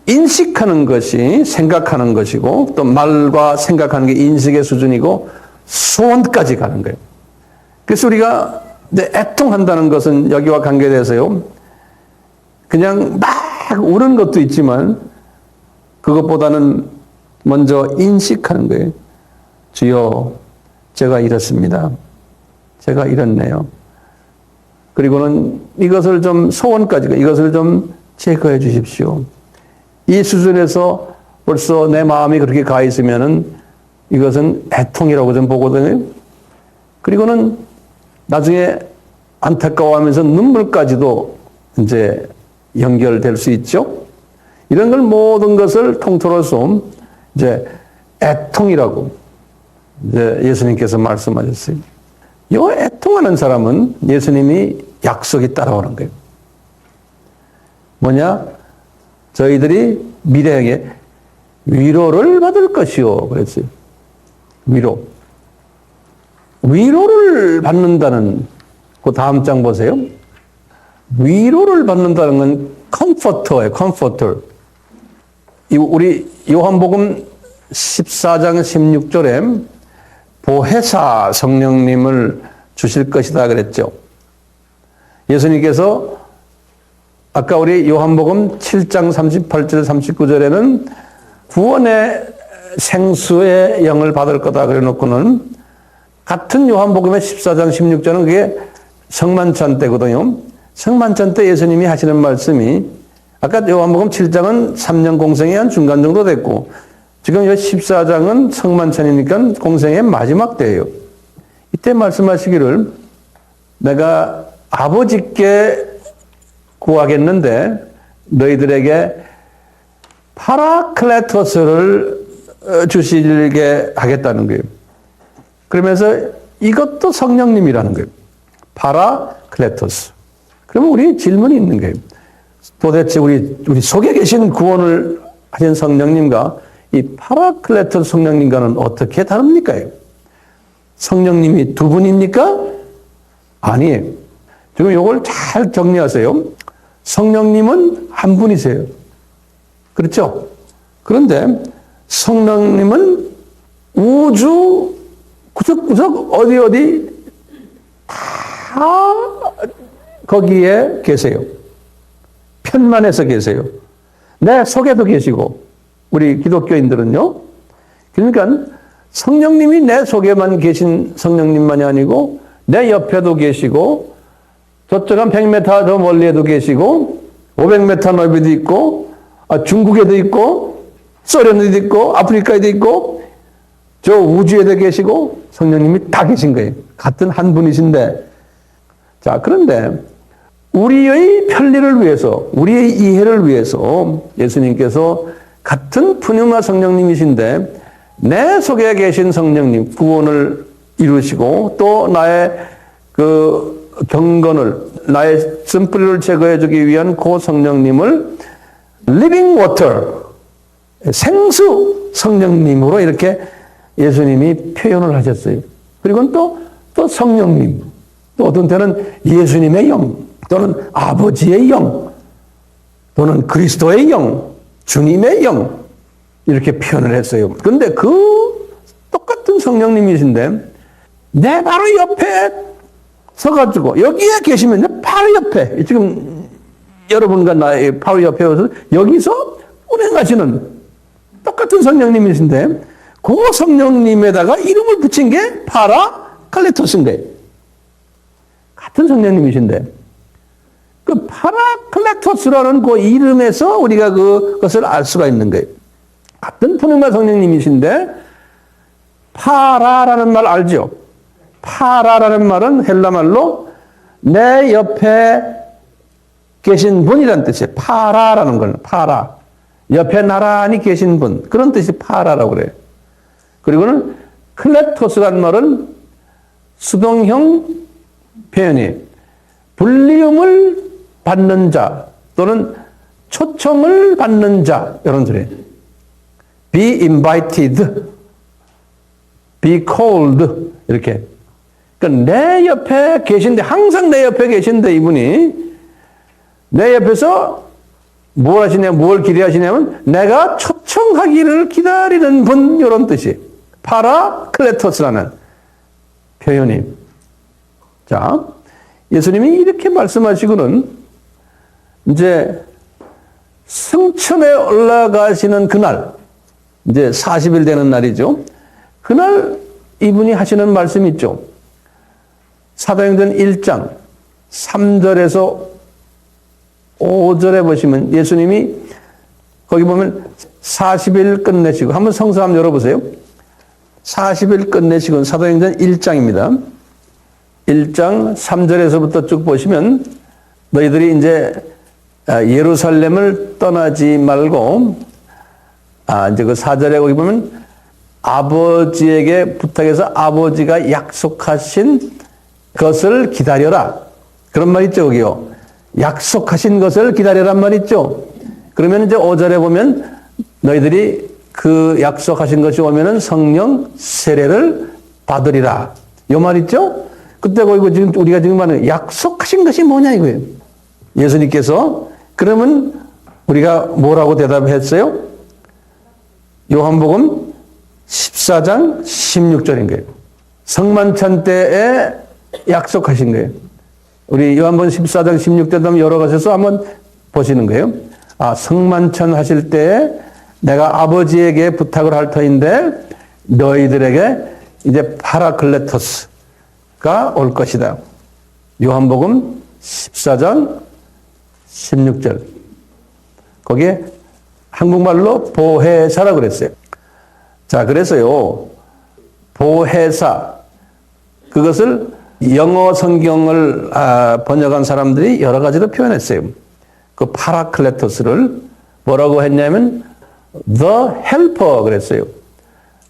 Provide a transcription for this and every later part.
인식하는 것이 생각하는 것이고 또 말과 생각하는 게 인식의 수준이고 소원까지 가는 거예요. 그래서 우리가 애통한다는 것은 여기와 관계돼서요. 그냥 막 우는 것도 있지만 그것보다는 먼저 인식하는 거예요. 주여, 제가 이렇습니다. 제가 이렇네요. 그리고는 이것을 좀 소원까지, 이것을 좀 제거해 주십시오. 이 수준에서 벌써 내 마음이 그렇게 가 있으면은 이것은 애통이라고 좀 보거든요. 그리고는 나중에 안타까워하면서 눈물까지도 이제 연결될 수 있죠. 이런 걸 모든 것을 통틀어서 이제 애통이라고 이제 예수님께서 말씀하셨어요. 이 애통하는 사람은 예수님이 약속이 따라오는 거예요. 뭐냐? 저희들이 미래에 위로를 받을 것이요. 그랬어요. 위로. 위로를 받는다는 그 다음 장 보세요. 위로를 받는다는 건 컴포터예요. 컴포터. 우리 요한복음 14장 16절에 보혜사 성령님을 주실 것이다 그랬죠. 예수님께서 아까 우리 요한복음 7장 38절 39절에는 구원의 생수의 영을 받을 거다 그래 놓고는 같은 요한복음의 14장 16절은 그게 성만찬 때거든요. 성만찬 때 예수님이 하시는 말씀이 아까 요한복음 7장은 3년 공생의 한 중간 정도 됐고 지금 이 14장은 성만찬이니까 공생의 마지막 때예요. 이때 말씀하시기를 내가 아버지께 구하겠는데 너희들에게 파라클레토스를 주시게 하겠다는 거예요. 그러면서 이것도 성령님이라는 거예요. 파라클레토스. 그러면 우리 질문이 있는 거예요. 도대체 우리 속에 계신 구원을 하신 성령님과 이 파라클레토스 성령님과는 어떻게 다릅니까? 성령님이 두 분입니까? 아니에요. 지금 이걸 잘 정리하세요. 성령님은 한 분이세요. 그렇죠? 그런데 성령님은 우주 구석구석 어디 다 거기에 계세요. 편만해서 계세요. 내 속에도 계시고 우리 기독교인들은요. 그러니까 성령님이 내 속에만 계신 성령님만이 아니고 내 옆에도 계시고 저쪽 한 100m 더 멀리에도 계시고 500m 넓이도 있고 중국에도 있고 소련에도 있고 아프리카에도 있고 저 우주에도 계시고 성령님이 다 계신 거예요. 같은 한 분이신데 자 그런데 우리의 편리를 위해서 우리의 이해를 위해서 예수님께서 같은 푸뉴마 성령님이신데 내 속에 계신 성령님 구원을 이루시고 또 나의 그 경건을 나의 쓴뿌리를 제거해 주기 위한 그 성령님을 living water 생수 성령님으로 이렇게 예수님이 표현을 하셨어요. 그리고 또 성령님 또 어떤 때는 예수님의 영 또는 아버지의 영 또는 그리스도의 영 주님의 영 이렇게 표현을 했어요. 그런데 그 똑같은 성령님이신데 내 바로 옆에 서가지고 여기에 계시면 바로 옆에 지금 여러분과 나의 바로 옆에 와서 여기서 운행하시는 똑같은 성령님이신데 그 성령님에다가 이름을 붙인 게 파라클레토스인 거예요. 같은 성령님이신데 그 파라클레토스라는 그 이름에서 우리가 그것을 알 수가 있는 거예요. 같은 푸뉴마 성령님이신데 파라라는 말 알죠? 파라라는 말은 헬라말로 내 옆에 계신 분이라는 뜻이에요. 파라라는 건 파라. 옆에 나란히 계신 분. 그런 뜻이 파라라고 그래요. 그리고는 클레토스라는 말은 수동형 표현이에요. 불리움을 받는 자 또는 초청을 받는 자 이런 소리예요. Be invited, be called 이렇게. 그러니까 내 옆에 계신데 항상 내 옆에 계신데 이분이 내 옆에서 뭘 하시냐, 뭘 기대하시냐면 내가 초청하기를 기다리는 분, 이런 뜻이 파라클레토스라는 표현이. 자, 예수님이 이렇게 말씀하시고는 이제 승천에 올라가시는 그날, 이제 40일 되는 날이죠. 그날 이분이 하시는 말씀이 있죠. 사도행전 1장 3절에서 5절에 보시면 예수님이 거기 보면 40일 끝내시고, 한번 성서 한번 열어보세요. 40일 끝내시고 사도행전 1장입니다. 1장 3절에서부터 쭉 보시면 너희들이 이제 예루살렘을 떠나지 말고, 이제 그 4절에 거기 보면 아버지에게 부탁해서 아버지가 약속하신 것을 기다려라. 그런 말 있죠, 거기요. 약속하신 것을 기다려란 말 있죠. 그러면 이제 5절에 보면 너희들이 그 약속하신 것이 오면은 성령 세례를 받으리라. 요 말 있죠? 그때 거기 지금 우리가 지금 말하는 약속하신 것이 뭐냐 이거예요. 예수님께서 그러면 우리가 뭐라고 대답했어요? 요한복음 14장 16절인 거예요. 성만찬 때에 약속하신 거예요. 우리 요한복음 14장 16절도 한번 열어가셔서 한번 보시는 거예요. 성만찬 하실 때에 내가 아버지에게 부탁을 할 터인데 너희들에게 이제 파라클레토스가 올 것이다. 요한복음 14장 16절. 거기에 한국말로 보혜사라고 그랬어요. 자, 그래서요, 보혜사, 그것을 영어 성경을 번역한 사람들이 여러 가지로 표현했어요. 그 파라클레토스를 뭐라고 했냐면 the helper 그랬어요.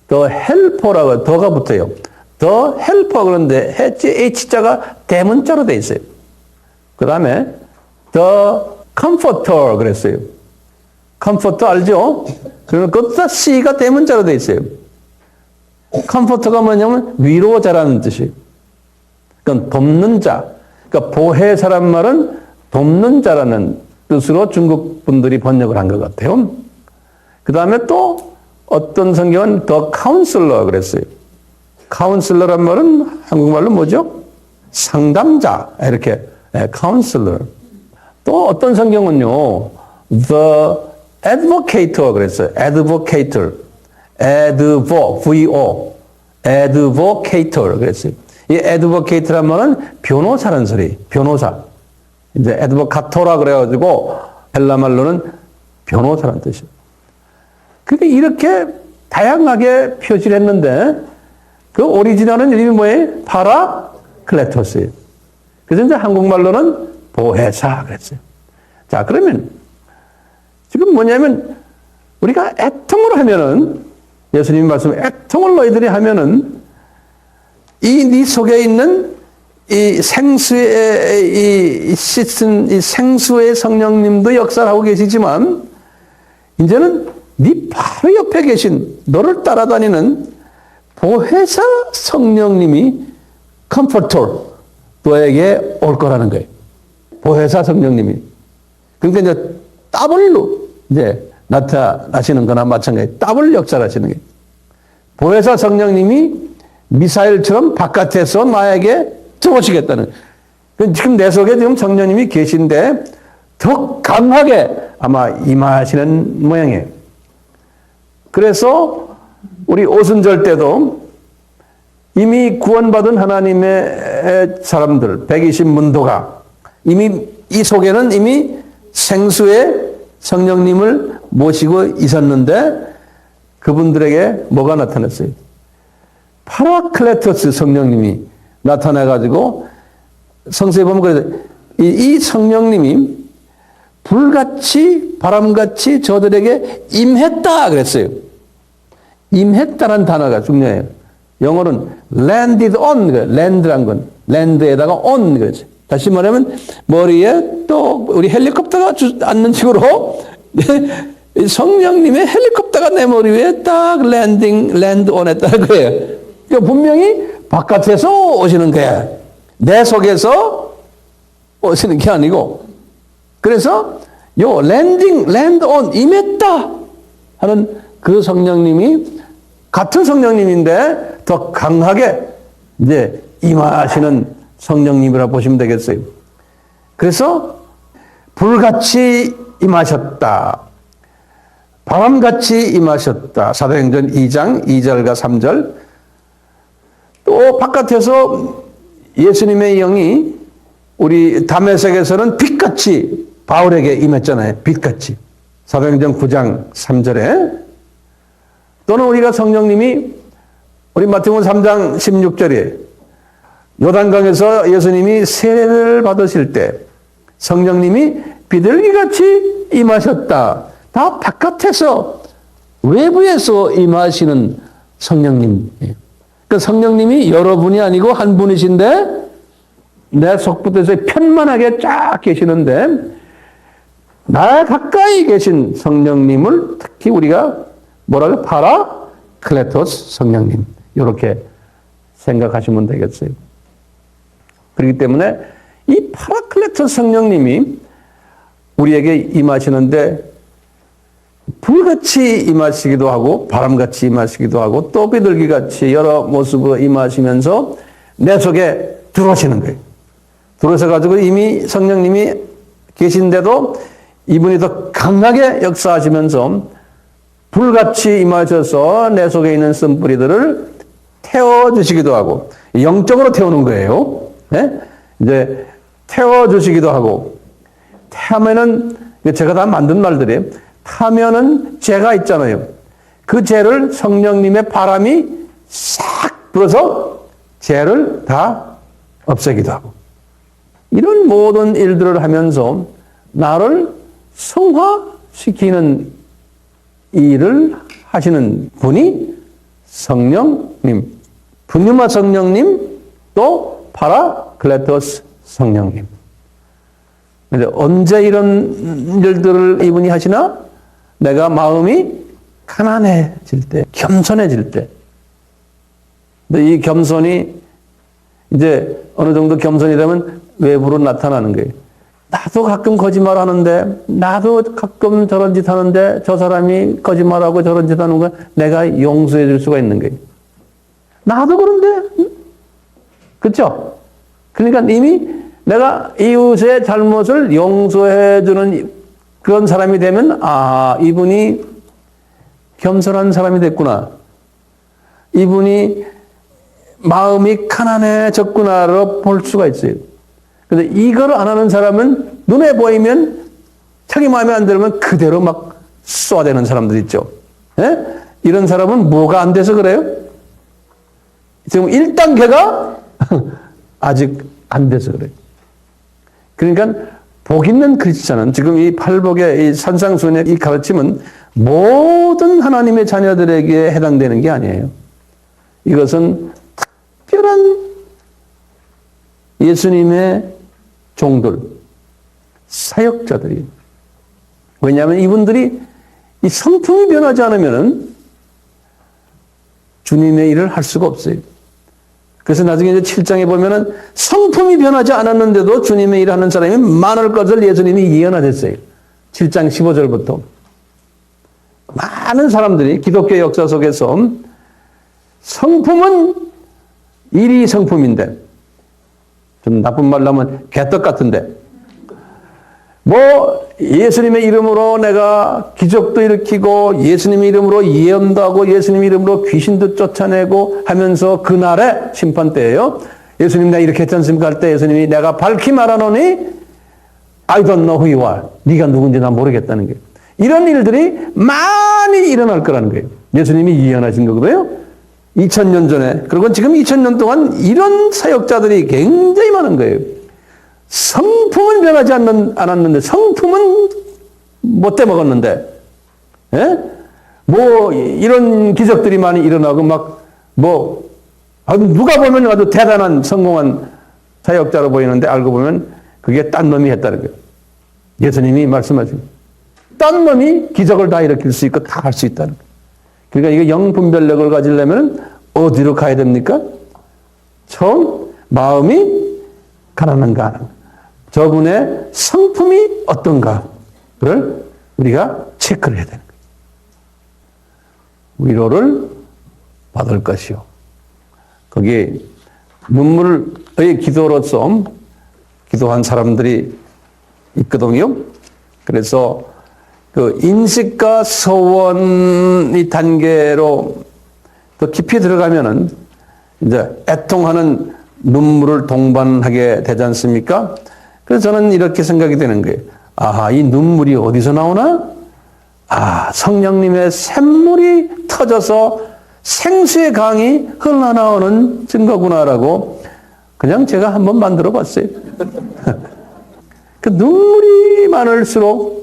the helper라고 더가 붙어요. the helper 그런데 H자가 대문자로 돼 있어요. 그 다음에 the comforter 그랬어요. comforter 알죠? 그러면 그것도 C가 대문자로 돼 있어요. comforter가 뭐냐면 위로자라는 뜻이에요. 그러니까 돕는 자. 그러니까 보혜사란 말은 돕는 자라는 뜻으로 중국 분들이 번역을 한 것 같아요. 그 다음에 또 어떤 성경은 더 카운슬러 그랬어요. 카운슬러란 말은 한국말로 뭐죠? 상담자. 이렇게 카운슬러. 또 어떤 성경은요, the advocator 그랬어요. advocator. V-O. advocator 그랬어요. 이 advocate란 말은 변호사라는 소리. 변호사. 이제 advocato라 그래가지고 헬라 말로는 변호사라는 뜻이에요. 그러니까 이렇게 다양하게 표시를 했는데 그 오리지널은 이름이 뭐예요? 파라클레토스예요. 그래서 이제 한국말로는 보혜사 그랬어요. 자, 그러면 지금 뭐냐면 우리가 애통을 하면은 예수님 말씀 애통을 너희들이 하면은 네 속에 있는 이 생수의 씻은 이 생수의 성령님도 역사를 하고 계시지만 이제는 네 바로 옆에 계신 너를 따라다니는 보혜사 성령님이 컴포터 너에게 올 거라는 거예요. 보혜사 성령님이. 그러니까 이제 더블로 이제 나타나시는 거나 마찬가지. 더블 역사를 하시는 거예요. 보혜사 성령님이 미사일처럼 바깥에서 나에게 들어오시겠다는. 지금 내 속에 지금 성령님이 계신데 더 강하게 아마 임하시는 모양이에요. 그래서 우리 오순절 때도 이미 구원받은 하나님의 사람들, 120문도가 이미 이 속에는 이미 생수의 성령님을 모시고 있었는데 그분들에게 뭐가 나타났어요? 파라클레토스 성령님이 나타나가지고 성서에 보면 그래서 이 성령님이 불같이 바람같이 저들에게 임했다 그랬어요. 임했다는 단어가 중요해요. 영어로는 landed on, land란 건 land에다가 on 그랬어요. 다시 말하면 머리에 또 우리 헬리콥터가 앉는 식으로 성령님의 헬리콥터가 내 머리 위에 딱 land on 했다는 거예요. 그러니까 분명히 바깥에서 오시는 거야. 내 속에서 오시는 게 아니고. 그래서 요 랜드 온 임했다 하는 그 성령님이 같은 성령님인데 더 강하게 이제 임하시는 성령님이라 보시면 되겠어요. 그래서 불같이 임하셨다. 바람같이 임하셨다. 사도행전 2장 2절과 3절. 또 바깥에서 예수님의 영이 우리 다메섹에서는 빛같이 바울에게 임했잖아요. 빛같이. 사도행전 9장 3절에. 또는 우리가 성령님이 우리 마태복음 3장 16절에 요단강에서 예수님이 세례를 받으실 때 성령님이 비둘기같이 임하셨다. 다 바깥에서 외부에서 임하시는 성령님이에요. 그 성령님이 여러분이 아니고 한 분이신데 내 속부터서 편만하게 쫙 계시는데 나 가까이 계신 성령님을 특히 우리가 뭐라고? 파라클레토스 성령님. 이렇게 생각하시면 되겠어요. 그렇기 때문에 이 파라클레토스 성령님이 우리에게 임하시는데 불같이 임하시기도 하고 바람같이 임하시기도 하고 또 비둘기같이 여러 모습으로 임하시면서 내 속에 들어오시는 거예요. 들어오셔가지고 이미 성령님이 계신데도 이분이 더 강하게 역사하시면서 불같이 임하셔서 내 속에 있는 쓴뿌리들을 태워주시기도 하고 영적으로 태우는 거예요. 네? 이제 태워주시기도 하고 타면은 제가 다 만든 말들이에요. 타면은 재가 있잖아요. 그 재를 성령님의 바람이 싹 불어서 재를 다 없애기도 하고 이런 모든 일들을 하면서 나를 성화시키는 일을 하시는 분이 성령님, 분유마 성령님 또 파라클레토스 성령님. 근데 언제 이런 일들을 이분이 하시나? 내가 마음이 가난해질 때, 겸손해질 때. 근데 이 겸손이 이제 어느 정도 겸손이 되면 외부로 나타나는 거예요. 나도 가끔 거짓말 하는데, 나도 가끔 저런 짓 하는데, 저 사람이 거짓말하고 저런 짓 하는 거 내가 용서해 줄 수가 있는 거예요. 나도 그런데, 그렇죠? 그러니까 이미 내가 이웃의 잘못을 용서해 주는 그런 사람이 되면, 아, 이분이 겸손한 사람이 됐구나. 이분이 마음이 가난해졌구나로 볼 수가 있어요. 근데 이걸 안 하는 사람은 눈에 보이면 자기 마음에 안 들면 그대로 막 쏘아대는 사람들 있죠. 예? 이런 사람은 뭐가 안 돼서 그래요? 지금 1단계가 아직 안 돼서 그래요. 그러니까 복 있는 크리스찬은 지금 이 팔복의 이 산상수훈의 이 가르침은 모든 하나님의 자녀들에게 해당되는 게 아니에요. 이것은 특별한 예수님의 종들, 사역자들이. 왜냐하면 이분들이 이 성품이 변하지 않으면 주님의 일을 할 수가 없어요. 그래서 나중에 이제 7장에 보면은 성품이 변하지 않았는데도 주님의 일을 하는 사람이 많을 것을 예수님이 예언하셨어요. 7장 15절부터. 많은 사람들이 기독교 역사 속에서 성품은 일이 성품인데, 좀 나쁜 말로 하면 개떡 같은데, 뭐 예수님의 이름으로 내가 기적도 일으키고 예수님의 이름으로 예언도 하고 예수님의 이름으로 귀신도 쫓아내고 하면서 그날의 심판 때예요. 예수님 내가 이렇게 했지 않습니까? 할 때 예수님이 내가 밝히 말하노니 I don't know who you are. 네가 누군지 난 모르겠다는 거예요. 이런 일들이 많이 일어날 거라는 거예요. 예수님이 예언하신 거고요. 2000년 전에. 그리고 지금 2000년 동안 이런 사역자들이 굉장히 많은 거예요. 성품은 변하지 않았는데 성품은 못돼 먹었는데, 예? 뭐 이런 기적들이 많이 일어나고 막 뭐 누가 보면 아주 대단한 성공한 사역자로 보이는데 알고 보면 그게 딴 놈이 했다는 거예요. 예수님이 말씀하신 딴 놈이 기적을 다 일으킬 수 있고 다 할 수 있다는 거예요. 그러니까 이게 영분별력을 가지려면 어디로 가야 됩니까? 처음 마음이 가난한가 하는, 저분의 성품이 어떤가, 그걸 우리가 체크를 해야 되는 거예요. 위로를 받을 것이요. 거기에 눈물의 기도로서 기도한 사람들이 있거든요. 그래서 그 인식과 서원의 단계로 더 깊이 들어가면은 이제 애통하는 눈물을 동반하게 되지 않습니까? 그래서 저는 이렇게 생각이 되는 거예요. 아하, 이 눈물이 어디서 나오나? 아, 성령님의 샘물이 터져서 생수의 강이 흘러나오는 증거구나라고 그냥 제가 한번 만들어 봤어요. 그 눈물이 많을수록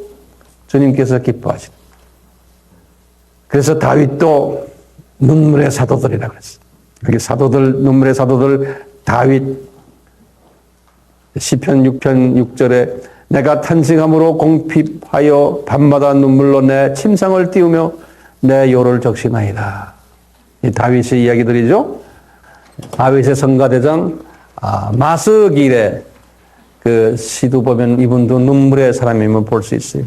주님께서 기뻐하시는. 그래서 다윗도 눈물의 사도들이라고 그랬어요. 여기 사도들, 눈물의 사도들, 다윗, 시편 6편 6절에 내가 탄식함으로 공핍하여 밤마다 눈물로 내 침상을 띄우며 내 요를 적시나이다. 이 다윗의 이야기들이죠. 다윗의 성가대장 마스길의 그 시도 보면 이분도 눈물의 사람임을 볼 수 있어요.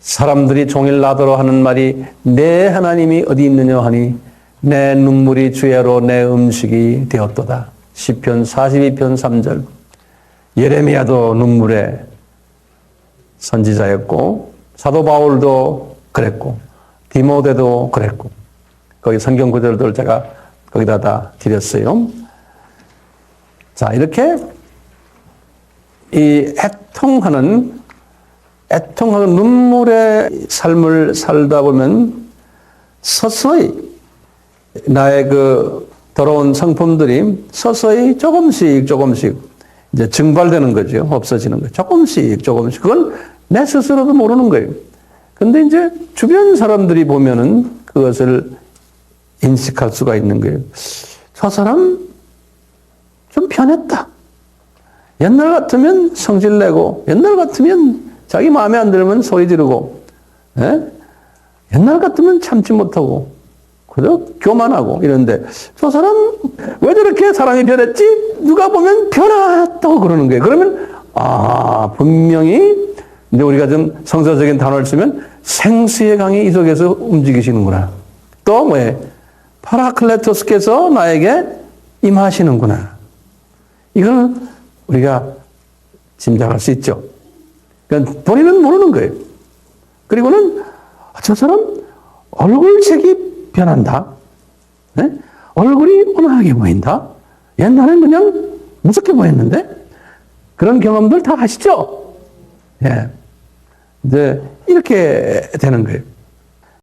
사람들이 종일 나더러 하는 말이 내 하나님이 어디 있느냐 하니 내 눈물이 주야로 내 음식이 되었도다. 시편 42편 3절. 예레미야도 눈물의 선지자였고 사도 바울도 그랬고 디모데도 그랬고 거기 성경 구절들 제가 거기다 다 드렸어요. 자, 이렇게 이 애통하는 눈물의 삶을 살다 보면 서서히 나의 그 더러운 성품들이 서서히 조금씩 이제 증발되는 거죠. 없어지는 거죠. 조금씩. 그건 내 스스로도 모르는 거예요. 근데 이제 주변 사람들이 보면은 그것을 인식할 수가 있는 거예요. 저 사람 좀 변했다. 옛날 같으면 성질내고, 옛날 같으면 자기 마음에 안 들면 소리 지르고, 옛날 같으면 참지 못하고, 그래도 교만하고 이런데 저 사람 왜 저렇게 사람이 변했지? 누가 보면 변했다고 그러는 거예요. 그러면 분명히 이제 우리가 좀 성서적인 단어를 쓰면 생수의 강이 이 속에서 움직이시는구나. 또 뭐예요? 파라클레토스께서 나에게 임하시는구나. 이거는 우리가 짐작할 수 있죠. 그러니까 본인은 모르는 거예요. 그리고는 저 사람 얼굴색이 변한다. 네? 얼굴이 온화하게 보인다. 옛날엔 그냥 무섭게 보였는데 그런 경험들 다 하시죠? 예. 이제 이렇게 되는 거예요.